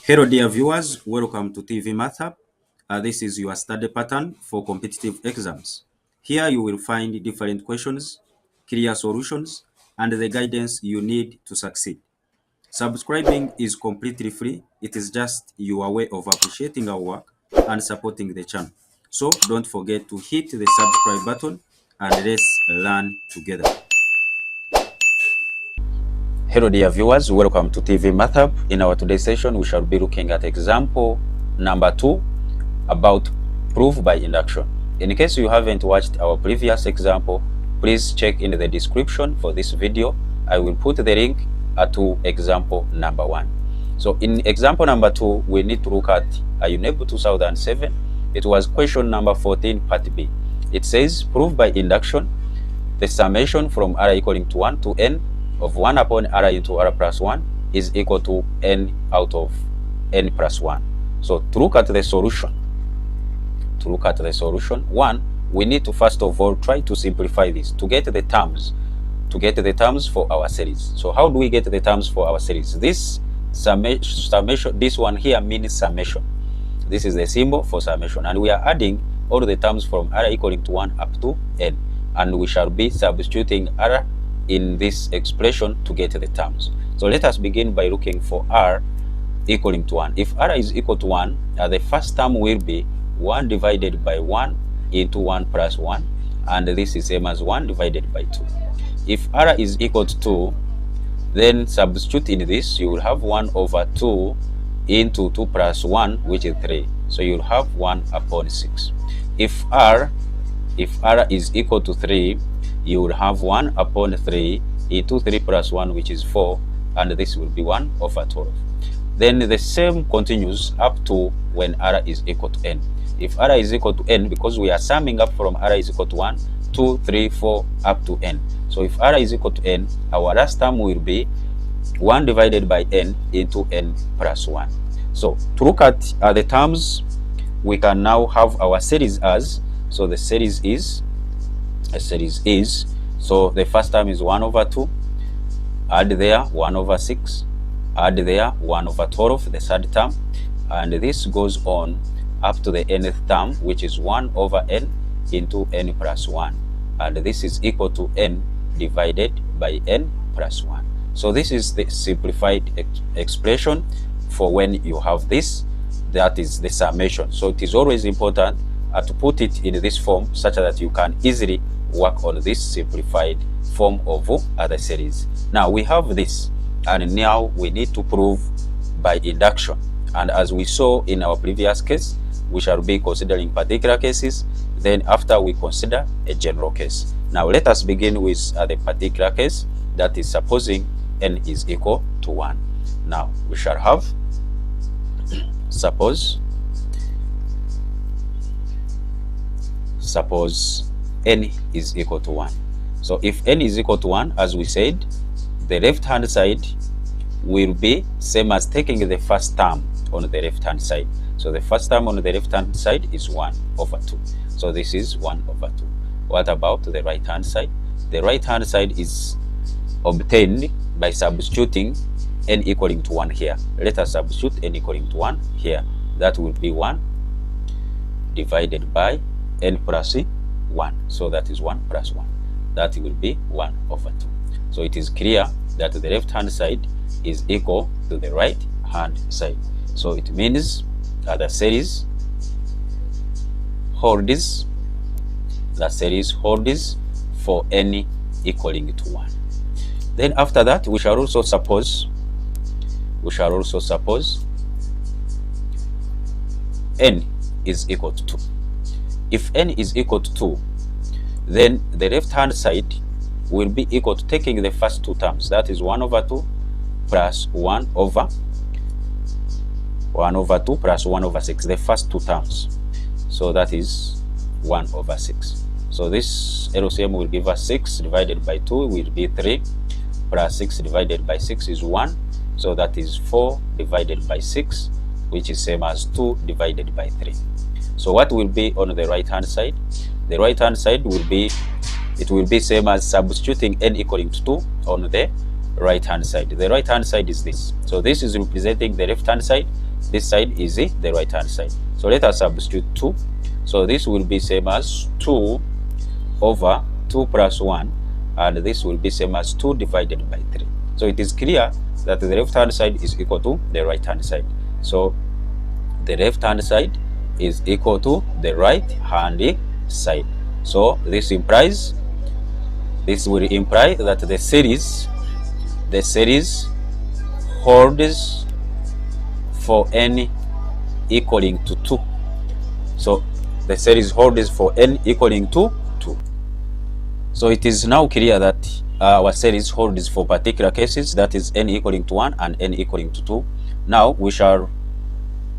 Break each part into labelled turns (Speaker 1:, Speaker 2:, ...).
Speaker 1: Hello dear viewers, welcome to TV Mathshub. This is your study pattern for competitive exams. Here you will find different questions, clear solutions, and the guidance you need to succeed. Subscribing is completely free. It is just your way of appreciating our work and supporting the channel. So don't forget to hit the subscribe button and let's learn together. Hello dear viewers, welcome to TV Mathshub. In our today's session, we shall be looking at example number 2 about proof by induction. In case you haven't watched our previous example, please check in the description for this video. I will put the link to example number 1. So in example number 2, we need to look at a UNEB 2007. It was question number 14, part B. It says, prove by induction the summation from r equaling to 1 to n of 1 upon r into r plus 1 is equal to n out of n plus 1. So to look at the solution, one, we need to first of all try to simplify this to get the terms, for our series. So how do we get the terms for our series? This summation, this one here means summation. This is the symbol for summation, and we are adding all the terms from r equaling to 1 up to n, and we shall be substituting r in this expression to get the terms. So let us begin by looking for r equaling to 1. If r is equal to 1, the first term will be 1 divided by 1 into 1 plus 1, and this is same as 1 divided by 2. If r is equal to 2, then substitute in this, you will have 1 over 2 into 2 plus 1, which is 3. So you'll have 1 upon 6. If r is equal to 3, you will have 1 upon 3 into 3 plus 1, which is 4, and this will be 1 over 12. Then the same continues up to when r is equal to n. If r is equal to n, because we are summing up from r is equal to 1, 2, 3, 4, up to n. So if r is equal to n, our last term will be 1 divided by n into n plus 1. So to look at the terms, we can now have our series as, so the series is, so the first term is 1 over 2, add there 1 over 6, add there 1 over 12, the third term, and this goes on up to the nth term, which is 1 over n into n plus 1, and this is equal to n divided by n plus 1. So this is the simplified expression for when you have this, that is the summation. So it is always important to put it in this form such that you can easily work on this simplified form of the series. Now we have this, and now we need to prove by induction. And as we saw in our previous case, we shall be considering particular cases, then after we consider a general case. Now let us begin with the particular case, that is supposing n is equal to 1. Now we shall have, suppose n is equal to 1. So if n is equal to 1, as we said, the left hand side will be same as taking the first term on the left hand side. So the first term on the left hand side is 1 over 2. So this is 1 over 2. What about the right hand side? The right hand side is obtained by substituting n equaling to 1 here. Let us substitute n equaling to 1 here. That will be 1 divided by n plus 1. So that is 1 plus 1. That will be 1 over 2. So it is clear that the left hand side is equal to the right hand side. So it means that the series holds for n equaling to 1. Then after that, we shall also suppose n is equal to 2. If n is equal to 2, then the left hand side will be equal to taking the first two terms, that is 1 over 2 plus 1 over 2 plus 1 over 6, the first two terms. So that is 1 over 6. So this LCM will give us 6 divided by 2 will be 3, plus 6 divided by 6 is 1. So that is 4 divided by 6, which is same as 2 divided by 3. So what will be on the right hand side? The right hand side will be, it will be same as substituting n equaling to 2 on the right hand side. The right hand side is this. So this is representing the left hand side. This side is the right hand side. So let us substitute 2. So this will be same as 2 over 2 plus 1, and this will be same as 2 divided by 3. So it is clear that the left hand side is equal to the right hand side. So the left hand side is equal to the right hand side. So this will imply that the series holds for n equaling to 2. So the series holds for n equaling to 2. So it is now clear that our series holds for particular cases, that is n equaling to 1 and n equaling to 2. Now we shall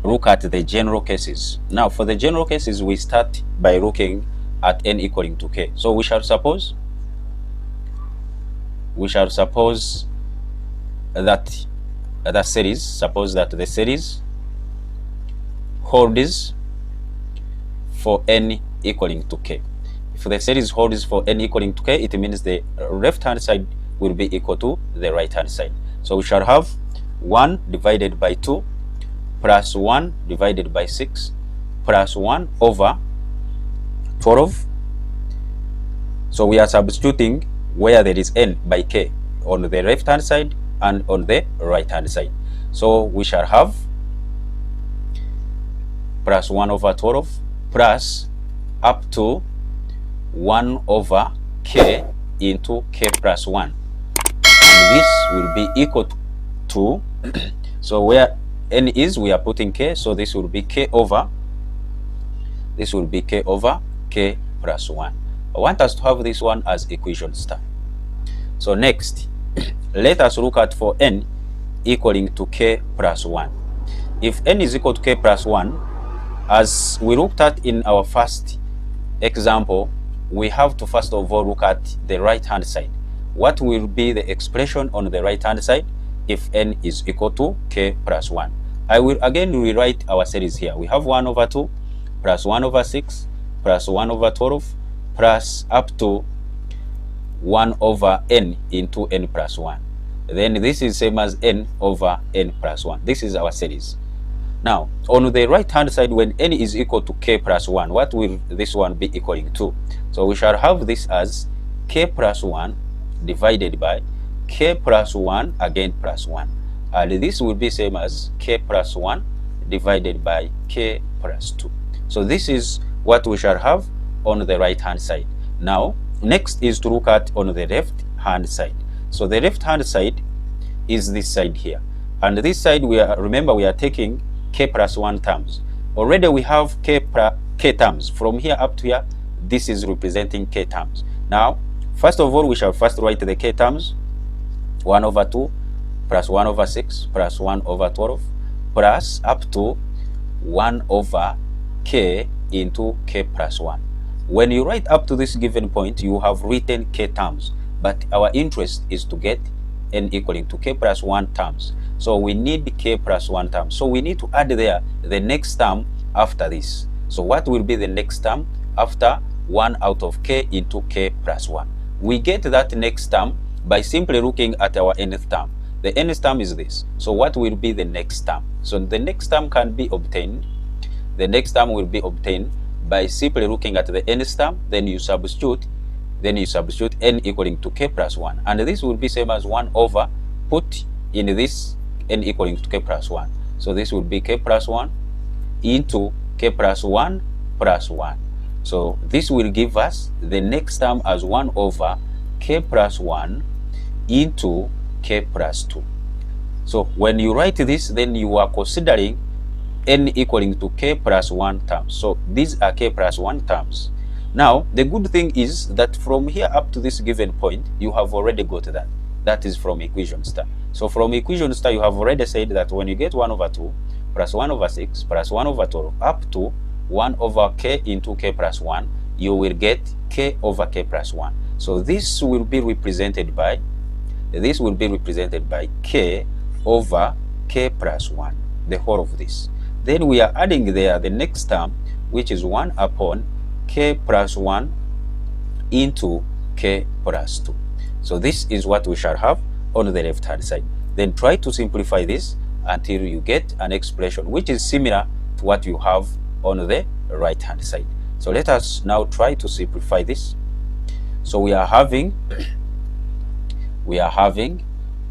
Speaker 1: look at the general cases. Now for the general cases, we start by looking at n equaling to k. So we shall suppose that the series holds for n equaling to k. If the series holds for n equaling to k, it means the left hand side will be equal to the right hand side. So we shall have 1 divided by 2 plus 1 divided by 6 plus 1 over 12. So we are substituting where there is n by k on the left hand side and on the right hand side. So we shall have plus 1 over 12 plus up to 1 over k into k plus 1. And this will be equal to, so where n is, we are putting k, so this will be k over k plus 1. I want us to have this one as equation star. So next, let us look at for n equaling to k plus 1. If n is equal to k plus 1, as we looked at in our first example, we have to first of all look at the right hand side. What will be the expression on the right hand side if n is equal to k plus 1? I will again rewrite our series here. We have 1 over 2 plus 1 over 6 plus 1 over 12 plus up to 1 over n into n plus 1. Then this is same as n over n plus 1. This is our series. Now, on the right hand side, when n is equal to k plus 1, what will this one be equaling to? So we shall have this as k plus 1 divided by k plus 1 again plus 1. And this will be same as k plus 1 divided by k plus 2. So this is what we shall have on the right hand side. Now, next is to look at on the left hand side. So the left hand side is this side here. And this side, remember we are taking k plus 1 terms. Already we have k terms. From here up to here, this is representing k terms. Now, first of all, we shall first write the k terms. 1 over 2 plus 1 over 6 plus 1 over 12 plus up to 1 over k into k plus 1. When you write up to this given point, you have written k terms. But our interest is to get n equaling to k plus 1 terms. So we need k plus 1 terms. So we need to add there the next term after this. So what will be the next term after 1 out of k into k plus 1? We get that next term by simply looking at our nth term. The nth term is this. So what will be the next term? So the next term can be obtained. The next term will be obtained by simply looking at the nth term, then you substitute n equaling to k plus 1. And this will be same as 1 over put in this n equaling to k plus 1. So this will be k plus 1 into k plus 1 plus 1. So this will give us the next term as 1 over k plus 1 into k plus 2. So when you write this, then you are considering n equaling to k plus 1 terms. So these are k plus 1 terms. Now, the good thing is that from here up to this given point, you have already got that. That is from equation star. So from equation star, you have already said that when you get 1 over 2 plus 1 over 6 plus 1 over 12 up to 1 over k into k plus 1, you will get k over k plus 1. So this will be represented by k over k plus 1, the whole of this. Then we are adding there the next term, which is 1 upon k plus 1 into k plus 2. So this is what we shall have on the left hand side. Then try to simplify this until you get an expression which is similar to what you have on the right hand side. So let us now try to simplify this. So we are having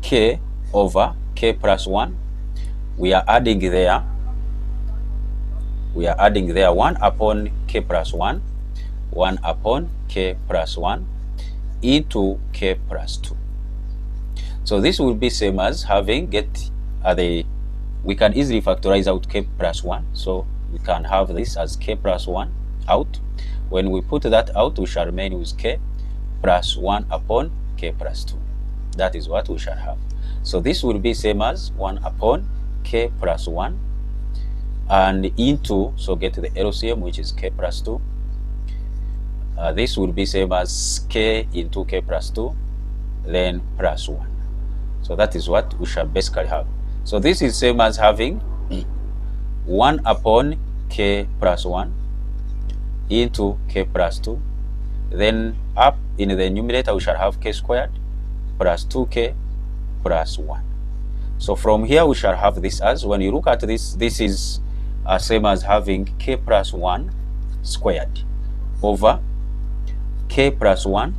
Speaker 1: k over k plus 1. We are adding there 1 upon k plus 1, 1 upon k plus 1 into k plus 2. So this will be same as having we can easily factorize out k plus 1. So we can have this as k plus 1 out. When we put that out, we shall remain with k plus 1 upon k plus 2. That is what we shall have. So this will be same as 1 upon k plus 1 and into, so get the LCM, which is k plus 2. This will be same as k into k plus 2, then plus 1. So that is what we shall basically have. So this is same as having 1 upon k plus 1 into k plus 2. Then up in the numerator we shall have k squared plus 2k plus 1. So from here we shall have this as, when you look at this, this is same as having k plus 1 squared over k plus 1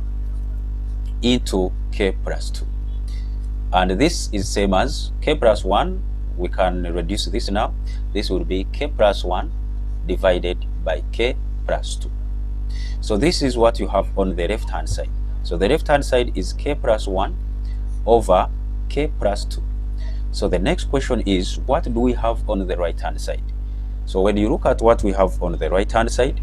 Speaker 1: into k plus 2. And this is same as k plus 1, we can reduce this now. This will be k plus 1 divided by k plus 2. So this is what you have on the left hand side. So the left hand side is k plus 1 over k plus 2. So the next question is, what do we have on the right hand side? So when you look at what we have on the right hand side,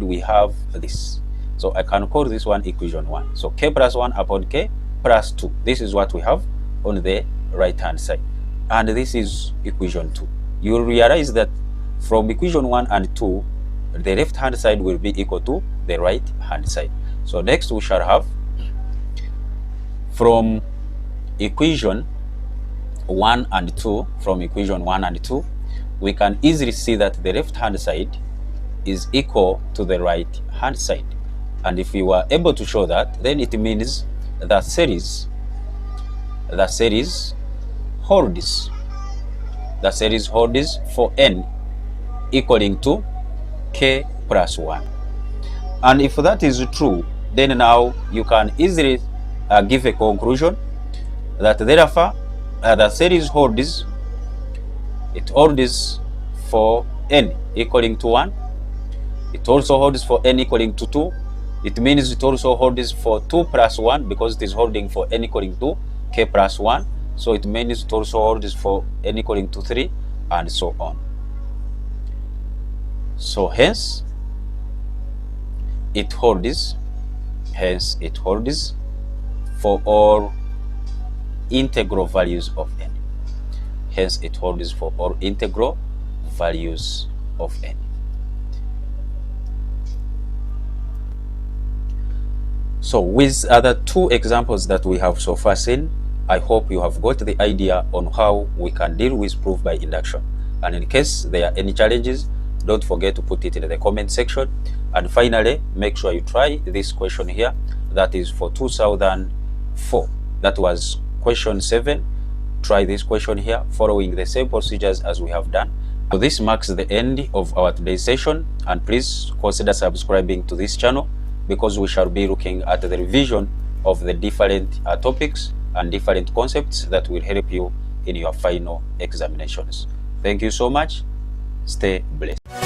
Speaker 1: we have this. So I can call this one equation 1. So k plus 1 upon k plus 2. This is what we have on the right hand side. And this is equation 2. You will realize that from equation 1 and 2, the left hand side will be equal to the right hand side. So next we shall have, from equation 1 and 2, we can easily see that the left hand side is equal to the right hand side. And if we were able to show that, then it means the series holds for n equaling to k plus 1. And if that is true, then now you can easily give a conclusion that therefore the series holds for n equaling to 1. It also holds for n equaling to 2. It means it also holds for 2 plus 1 because it is holding for n equaling to k plus 1. So it means it also holds for n equaling to 3 and so on. So hence it holds for all integral values of n. Hence it holds for all integral values of n. So with other two examples that we have so far seen, I hope you have got the idea on how we can deal with proof by induction. And in case there are any challenges, don't forget to put it in the comment section. And finally, make sure you try this question here. That is for 2004. That was question 7. Try this question here, following the same procedures as we have done. So this marks the end of our today's session. And please consider subscribing to this channel, because we shall be looking at the revision of the different topics and different concepts that will help you in your final examinations. Thank you so much. Stay blessed.